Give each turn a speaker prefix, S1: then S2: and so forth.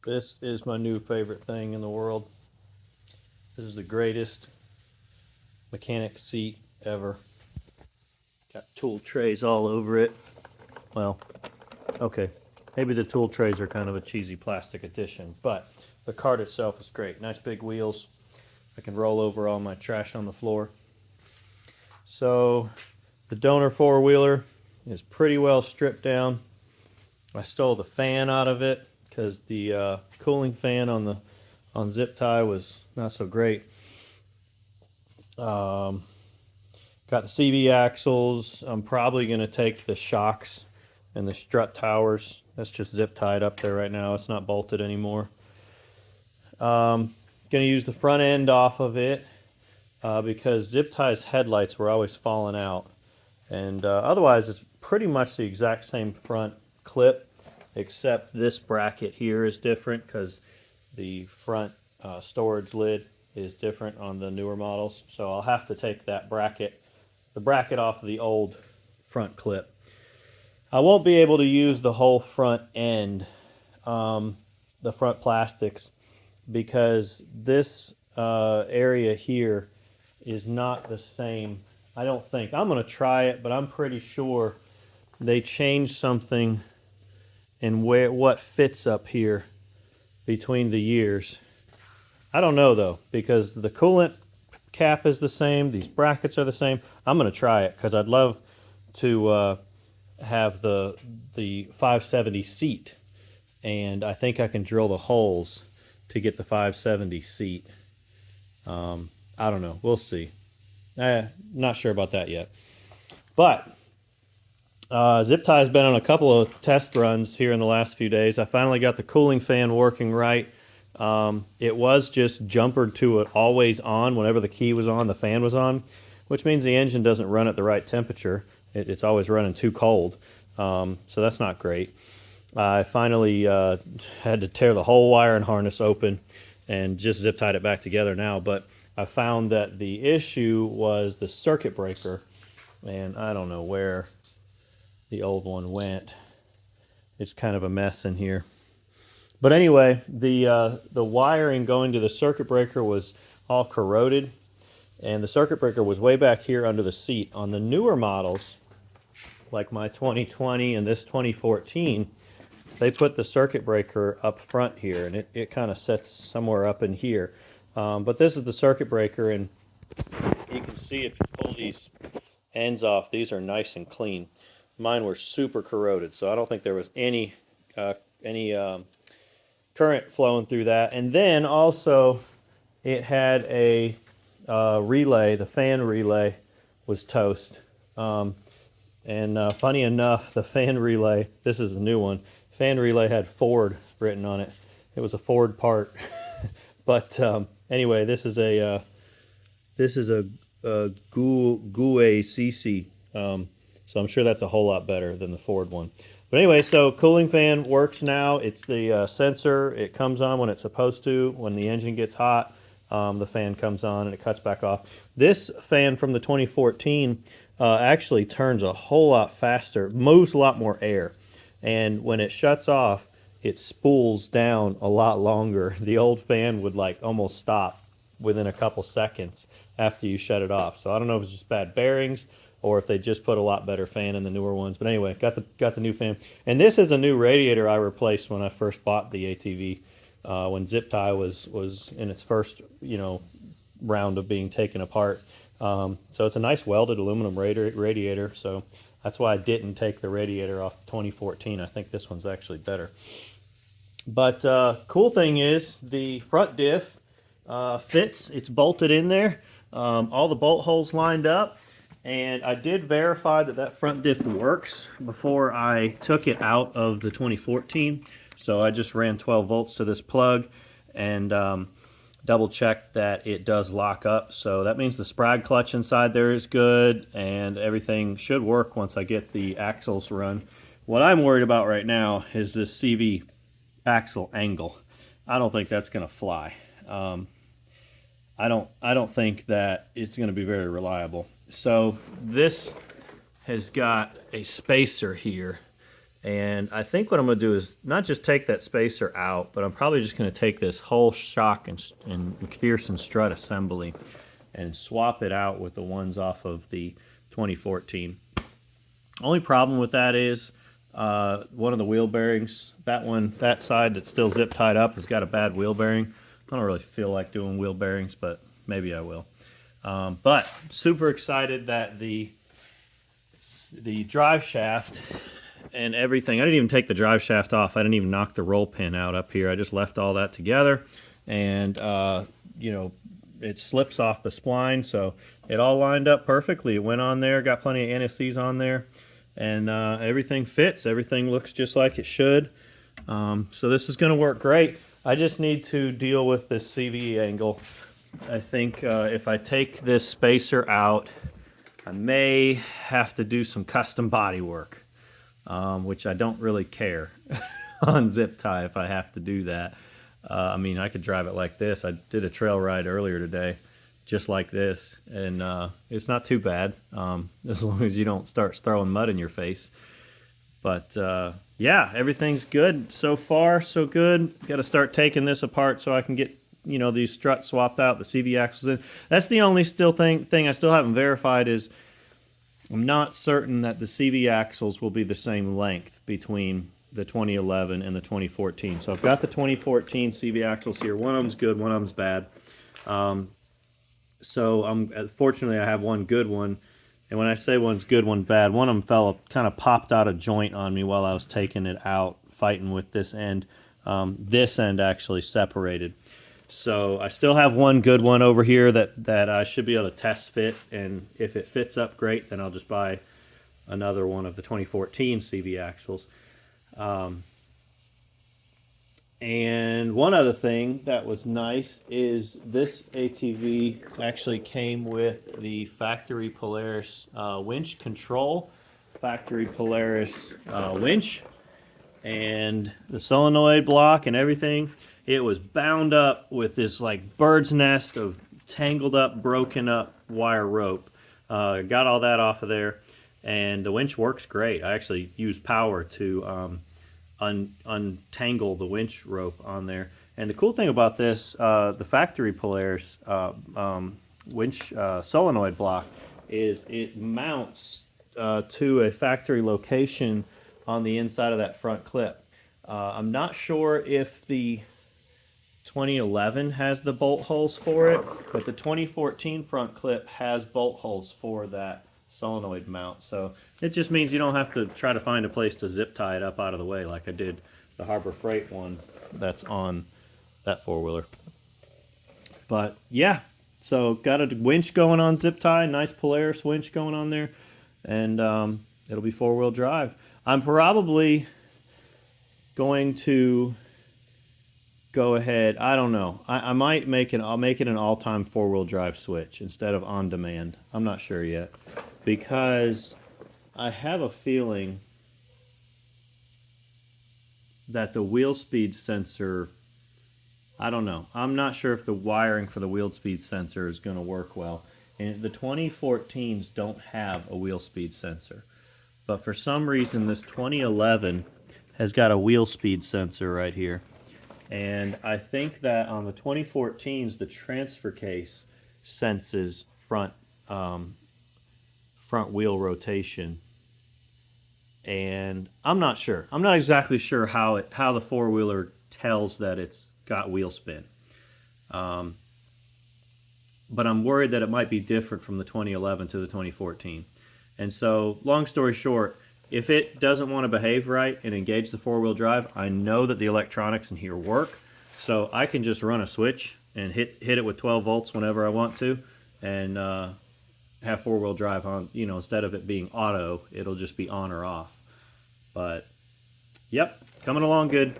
S1: This is my new favorite thing in the world. This is the greatest mechanic seat ever. Got tool trays all over it. Well, okay, maybe the tool trays are kind of a cheesy plastic addition, but the cart itself is great. Nice big wheels. I can roll over all my trash on the floor. So the donor four-wheeler is pretty well stripped down. I stole the fan out of it because the cooling fan on zip tie was not so great. Got the CV axles. I'm probably going to take the shocks and the strut towers. That's just zip tied up there right now. It's not bolted anymore. Going to use the front end off of it because zip tie's headlights were always falling out. And otherwise, it's pretty much the exact same front clip, except this bracket here is different because the front storage lid is different on the newer models. So I'll have to take that bracket, the bracket off of the old front clip. I won't be able to use the whole front end, the front plastics, because this area here is not the same. I don't think. I'm going to try it, but I'm pretty sure they changed something in what fits up here between the years. I don't know though, because the coolant cap is the same, these brackets are the same. I'm going to try it because I'd love to have the 570 seat, and I think I can drill the holes to get the 570 seat. I don't know. We'll see. Not sure about that yet. But zip tie's been on a couple of test runs here in the last few days. I finally got the cooling fan working right. It was just jumpered to it always on. Whenever the key was on, the fan was on, which means the engine doesn't run at the right temperature. It's always running too cold. So that's not great. I finally had to tear the whole wire and harness open and just zip tied it back together now. But I found that the issue was the circuit breaker, and I don't know where the old one went. It's kind of a mess in here. But anyway, the wiring going to the circuit breaker was all corroded, and the circuit breaker was way back here under the seat. On the newer models, like my 2020 and this 2014, they put the circuit breaker up front here, and it kind of sets somewhere up in here. But this is the circuit breaker, and you can see if you pull these ends off, these are nice and clean. Mine were super corroded, so I don't think there was any current flowing through that. And then also it had a relay. The fan relay was toast. And funny enough, the fan relay, this is a new one, fan relay had Ford written on it. It was a Ford part. But anyway, this is a GUE CC, so I'm sure that's a whole lot better than the Ford one. But anyway, so cooling fan works now. It's the sensor. It comes on when it's supposed to. When the engine gets hot, the fan comes on and it cuts back off. This fan from the 2014 actually turns a whole lot faster, moves a lot more air. And when it shuts off, it spools down a lot longer. The old fan would like almost stop within a couple seconds after you shut it off. So I don't know if it's just bad bearings or if they just put a lot better fan in the newer ones. But anyway, got the new fan. And this is a new radiator I replaced when I first bought the ATV, when zip tie was in its first round of being taken apart. So it's a nice welded aluminum radiator. So that's why I didn't take the radiator off the 2014. I think this one's actually better. But cool thing is the front diff fits. It's bolted in there. All the bolt holes lined up. And I did verify that front diff works before I took it out of the 2014. So I just ran 12 volts to this plug and double checked that it does lock up. So that means the sprag clutch inside there is good and everything should work once I get the axles run. What I'm worried about right now is this CV axle angle. I don't think that's going to fly. I don't think that it's going to be very reliable. So this has got a spacer here, And I think what I'm going to do is not just take that spacer out, but I'm probably just going to take this whole shock and McPherson strut assembly and swap it out with the ones off of the 2014. Only problem with that is one of the wheel bearings, that side that's still zip tied up has got a bad wheel bearing. I don't really feel like doing wheel bearings, but maybe I will. But super excited that the drive shaft and everything. I didn't even take the drive shaft off. I didn't even knock the roll pin out up here. I just left all that together, and you know, it slips off the spline, so it all lined up perfectly. It went on there, got plenty of NSCs on there, and everything fits. Everything looks just like it should. So this is going to work great. I just need to deal with this CV angle. I think if I take this spacer out, I may have to do some custom body work, which I don't really care on zip tie if I have to do that. I mean, I could drive it like this. I did a trail ride earlier today just like this, and it's not too bad, as long as you don't start throwing mud in your face. But yeah, everything's good so far, so good. Got to start taking this apart so I can get, you know, these struts swapped out, the CV axles in. That's the only thing I still haven't verified is I'm not certain that the CV axles will be the same length between the 2011 and the 2014. So I've got the 2014 CV axles here. One of them's good, one of them's bad. So fortunately I have one good one. And when I say one's good, one's bad, one of them kind of popped out a joint on me while I was taking it out, fighting with this end. This end actually separated. So I still have one good one over here that I should be able to test fit, and if it fits up great, then I'll just buy another one of the 2014 CV axles. And one other thing that was nice is this ATV actually came with the factory Polaris winch control, factory Polaris winch, and the solenoid block and everything. It was bound up with this like bird's nest of tangled up, broken up wire rope. Got all that off of there, and the winch works great. I actually used power to untangle the winch rope on there. And the cool thing about this, the factory Polaris winch solenoid block, is it mounts to a factory location on the inside of that front clip. I'm not sure if the 2011 has the bolt holes for it, but the 2014 front clip has bolt holes for that solenoid mount. So it just means you don't have to try to find a place to zip tie it up out of the way like I did the Harbor Freight one that's on that four-wheeler. But yeah, so got a winch going on zip tie, nice Polaris winch going on there, and it'll be four-wheel drive. I'm probably going to go ahead, I don't know, I might I'll make it an all-time four-wheel drive switch instead of on demand. I'm not sure yet, because I have a feeling that the wheel speed sensor, I don't know, I'm not sure if the wiring for the wheel speed sensor is going to work well. And the 2014s don't have a wheel speed sensor, but for some reason this 2011 has got a wheel speed sensor right here. And I think that on the 2014s, the transfer case senses front wheel rotation. And I'm not sure. I'm not exactly sure how the four-wheeler tells that it's got wheel spin. But I'm worried that it might be different from the 2011 to the 2014. And so, long story short, if it doesn't want to behave right and engage the four-wheel drive, I know that the electronics in here work, so I can just run a switch and hit it with 12 volts whenever I want to, and have four-wheel drive on. You know, instead of it being auto, it'll just be on or off. But, yep, coming along good.